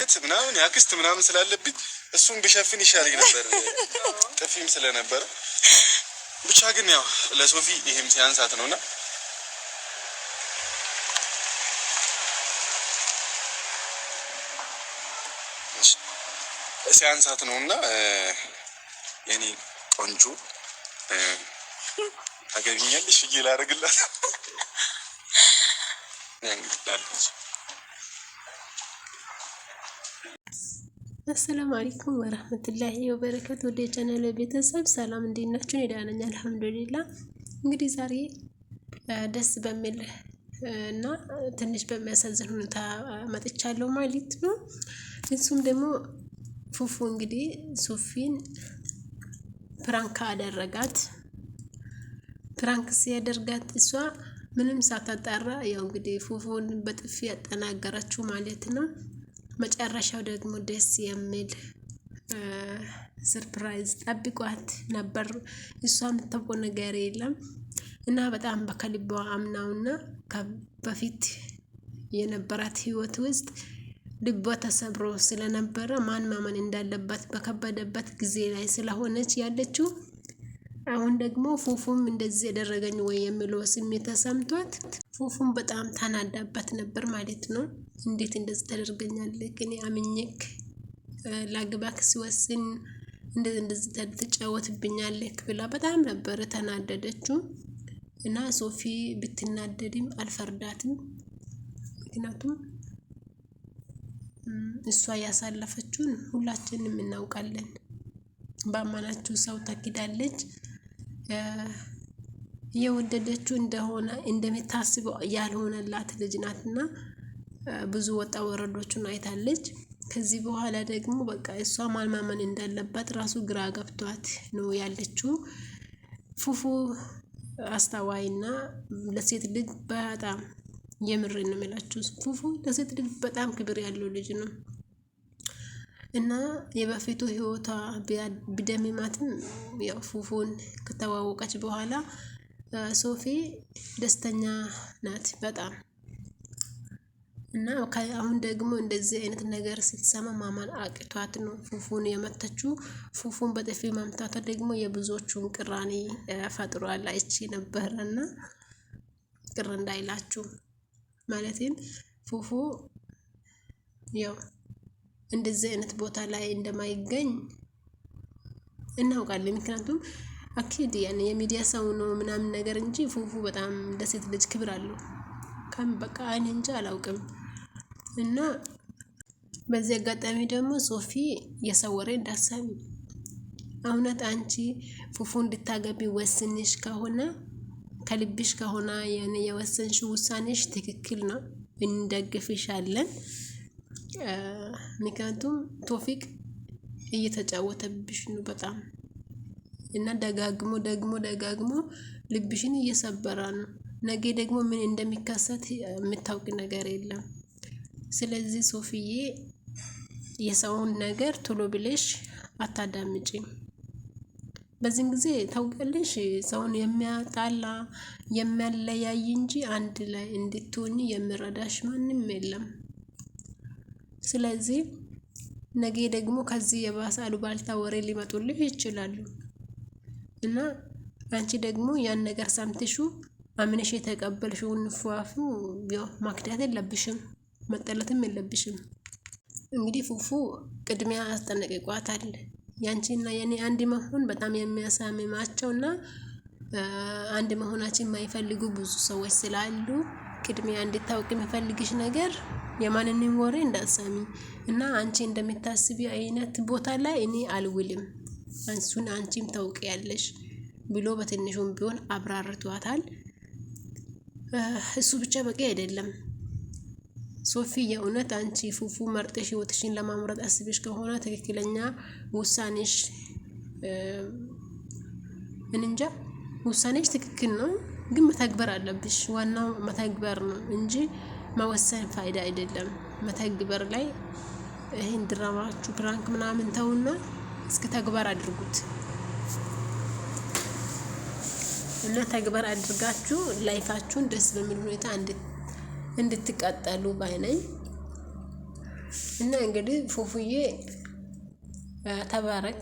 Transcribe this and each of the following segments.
ምናምን ያክስት ምናምን ስላለብኝ እሱን ብሸፍን ይሻለኝ ነበር ጥፊም ስለነበረ ብቻ ግን ያው ለሶፊ ይሄም ሲያንሳት ነውና ሲያንሳት ነውና የኔ ቆንጆ አገኘኛለሽ ይላል አረግላት ያንግላልሽ። አሰላሙ አለይኩም ወራህመቱላሂ ወበረካቱ። ወደ ቻናል ቤተሰብ ሰላም እንዴት ናችሁ? እኔ ደህና ነኝ አልሐምዱሊላህ። እንግዲህ ዛሬ ደስ በሚል እና ትንሽ በሚያሳዝን ሁኔታ መጥቻለሁ ማለት ነው። እሱም ደግሞ ፉፉ እንግዲህ ሶፊን ፕራንክ አደረጋት። ፕራንክ ሲያደርጋት እሷ ምንም ሳታጣራ ያው እንግዲህ ፉፉን በጥፊ ያጠናገረችው ማለት ነው። መጨረሻው ደግሞ ደስ የሚል ሰርፕራይዝ ጠብቋት ነበር። እሷ የምታውቀው ነገር የለም እና በጣም በከልቧ አምናውና በፊት የነበራት ህይወት ውስጥ ልቧ ተሰብሮ ስለነበረ ማን ማመን እንዳለባት በከበደበት ጊዜ ላይ ስለሆነች ያለችው አሁን ደግሞ ፉፉም እንደዚህ ያደረገኝ ወይ የሚለው ስሜት ተሰምቷት ፉፉም በጣም ተናዳባት ነበር ማለት ነው። እንዴት እንደዚህ ታደርገኛለህ? እኔ አምኜክ ላግባክ ሲወስን እንደዚህ ትጫወትብኛለህ ብላ በጣም ነበር ተናደደችው እና ሶፊ ብትናደድም አልፈርዳትም። ምክንያቱም እሷ ያሳለፈችውን ሁላችንም እናውቃለን። ባማናችሁ ሰው ተክዳለች። የወደደችው እንደሆነ እንደምታስበው ያልሆነላት ልጅ ናትና ብዙ ወጣ ወረዶችን አይታለች። ከዚህ በኋላ ደግሞ በቃ እሷ ማመን እንዳለባት ራሱ ግራ ገብቷት ነው ያለችው። ፉፉ አስተዋይና ለሴት ልጅ በጣም የምሬን ነው የምላችሁ። ፉፉ ለሴት ልጅ በጣም ክብር ያለው ልጅ ነው እና የበፊቱ ህይወቷ ቢደምማትም ያው ፉፉን ከተዋወቀች በኋላ ሶፊ ደስተኛ ናት በጣም እና አሁን ደግሞ እንደዚህ አይነት ነገር ስትሰማ ማመን አቅቷት ነው ፉፉን የመተችው። ፉፉን በጥፊ ማምታቷ ደግሞ የብዙዎቹን ቅራኔ ፈጥሯል አይቼ ነበርና ቅር እንዳይላችሁ ማለትም ፉፉ ያው እንደዚህ አይነት ቦታ ላይ እንደማይገኝ እናውቃለን። ምክንያቱም አኪድ ያኔ የሚዲያ ሰው ነው ምናምን ነገር እንጂ ፉፉ በጣም ለሴት ልጅ ክብር አለው። በቃ እኔ እንጃ አላውቅም። እና በዚህ አጋጣሚ ደግሞ ሶፊ የሰው ወሬ እንዳትሰሚ። እውነት አንቺ ፉፉ እንድታገቢ ወስንሽ ከሆነ ከልብሽ ከሆነ የወሰንሽው ውሳኔሽ ትክክል ነው፣ እንደግፍሻለን። ምክንያቱም ቶፊቅ እየተጫወተብሽ ነው በጣም እና ደጋግሞ ልብሽን እየሰበራ ነው። ነገ ደግሞ ምን እንደሚከሰት የምታውቂ ነገር የለም። ስለዚህ ሶፊዬ የሰውን ነገር ቶሎ ብለሽ አታዳምጪም። በዚህ ጊዜ ታውቂያለሽ ሰውን የሚያጣላ የሚያለያይ እንጂ አንድ ላይ እንድትሆኚ የሚረዳሽ ማንም የለም። ስለዚህ ነገ ደግሞ ከዚህ የባሰ አሉባልታ ወሬ ሊመጡልሽ ይችላሉ እና አንቺ ደግሞ ያን ነገር ሰምተሹ አምነሽ የተቀበልሽውን ፏፉ ያው ማክዳት የለብሽም፣ መጠለትም የለብሽም። እንግዲህ ፉፉ ቅድሚያ አስጠነቅቋታል። ያንቺና የኔ አንድ መሆን በጣም የሚያሳምማቸውና አንድ መሆናችን የማይፈልጉ ብዙ ሰዎች ስላሉ ቅድሚያ እንድታውቂ የሚፈልግሽ ነገር የማንንም ወሬ እንዳትሰሚ እና አንቺ እንደምታስቢ አይነት ቦታ ላይ እኔ አልውልም፣ አንሱን አንቺም ታውቂያለሽ ብሎ በትንሹም ቢሆን አብራርቷታል። እሱ ብቻ በቂ አይደለም። ሶፊ የእውነት አንቺ ፉፉ መርጠሽ ህይወትሽን ለማምራት አስበሽ ከሆነ ትክክለኛ ውሳኔሽ እንጃ ውሳኔሽ ትክክል ነው፣ ግን መተግበር አለብሽ። ዋናው መተግበር ነው እንጂ መወሰን ፋይዳ አይደለም። መተግበር ላይ ይሄን ድራማችሁ ፕራንክ ምናምን ተውና እስኪ ተግባር አድርጉት እና ተግባር አድርጋችሁ ላይፋችሁን ደስ በሚል ሁኔታ እንድትቀጠሉ ባይ ነኝ። እና እንግዲህ ፉፉዬ ተባረክ።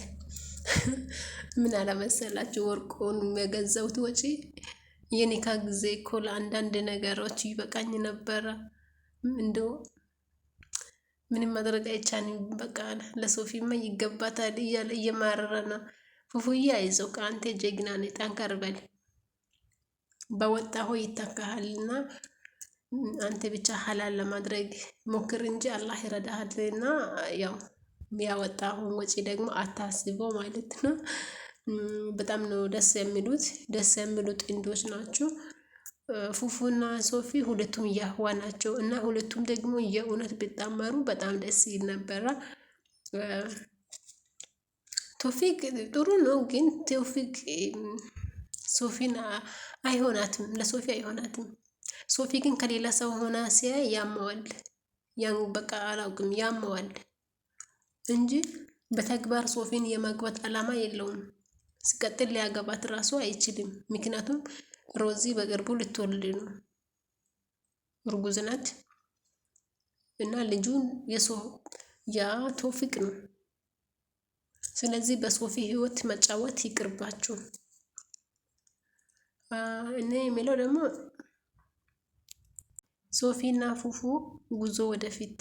ምን አለመሰላችሁ ወርቁን የገዛሁት ወጪ የኒካ ጊዜ እኮ ለአንዳንድ ነገሮች ይበቃኝ ነበረ። እንደው ምንም ማድረግ አይቻልም። በቃ ለሶፊማ ይገባታል እያለ እየማረረ ነው። ፉፉዬ አይዞህ አንተ ጀግና ነህ፣ ጠንከር በል። በወጣሁ ይተካሃልና አንተ ብቻ ሐላል ለማድረግ ሞክር እንጂ አላህ ይረዳሃልና ያው ያወጣሁን ወጪ ደግሞ አታስበው ማለት ነው። በጣም ነው ደስ የሚሉት፣ ደስ የሚሉ ጥንዶች ናቸው። ፉፉና ሶፊ ሁለቱም ያህዋ ናቸው እና ሁለቱም ደግሞ የእውነት ቢጣመሩ በጣም ደስ ይል ነበረ። ቶፊቅ ጥሩ ነው፣ ግን ቶፊቅ ሶፊን አይሆናትም፣ ለሶፊ አይሆናትም። ሶፊ ግን ከሌላ ሰው ሆና ሲያይ ያመዋል። ያን በቃ አላውቅም ያመዋል እንጂ በተግባር ሶፊን የማግባት አላማ የለውም። ሲቀጥል ሊያገባት ራሱ አይችልም። ምክንያቱም ሮዚ በቅርቡ ልትወልድ ነው፣ እርጉዝ ናት እና ልጁን ያ ቶፊቅ ነው። ስለዚህ በሶፊ ህይወት መጫወት ይቅርባችሁ። እኔ የሚለው ደግሞ ሶፊና ፉፉ ጉዞ ወደፊት፣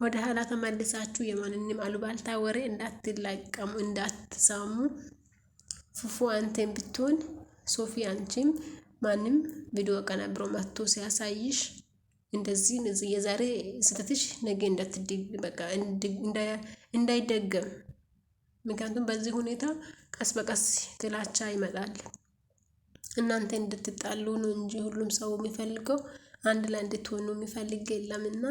ወደ ኋላ ተመልሳችሁ የማንንም አሉባልታ ወሬ እንዳትላቀሙ፣ እንዳትሰሙ። ፉፉ አንተን ብትሆን ሶፊ አንቺም ማንም ቪዲዮ ቀናብሮ መጥቶ ሲያሳይሽ እንደዚህ የዛሬ ስህተትሽ ነገ እንዳይደገም። ምክንያቱም በዚህ ሁኔታ ቀስ በቀስ ጥላቻ ይመጣል። እናንተ እንድትጣሉ ነው እንጂ ሁሉም ሰው የሚፈልገው አንድ ላይ እንድትሆኑ የሚፈልግ የለምና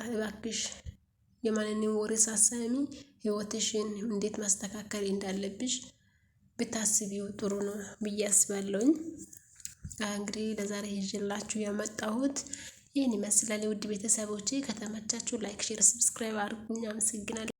እባክሽ የማንንም ወሬ ሳሰሚ ህይወትሽን እንዴት ማስተካከል እንዳለብሽ ብታስቢው ጥሩ ነው ብዬ አስባለሁኝ። እንግዲህ ለዛሬ ይዤላችሁ የመጣሁት ይህን ይመስላል። ውድ ቤተሰቦቼ ከተመቻችሁ ላይክ፣ ሼር፣ ሰብስክራይብ አድርጉኝ። አመሰግናለሁ።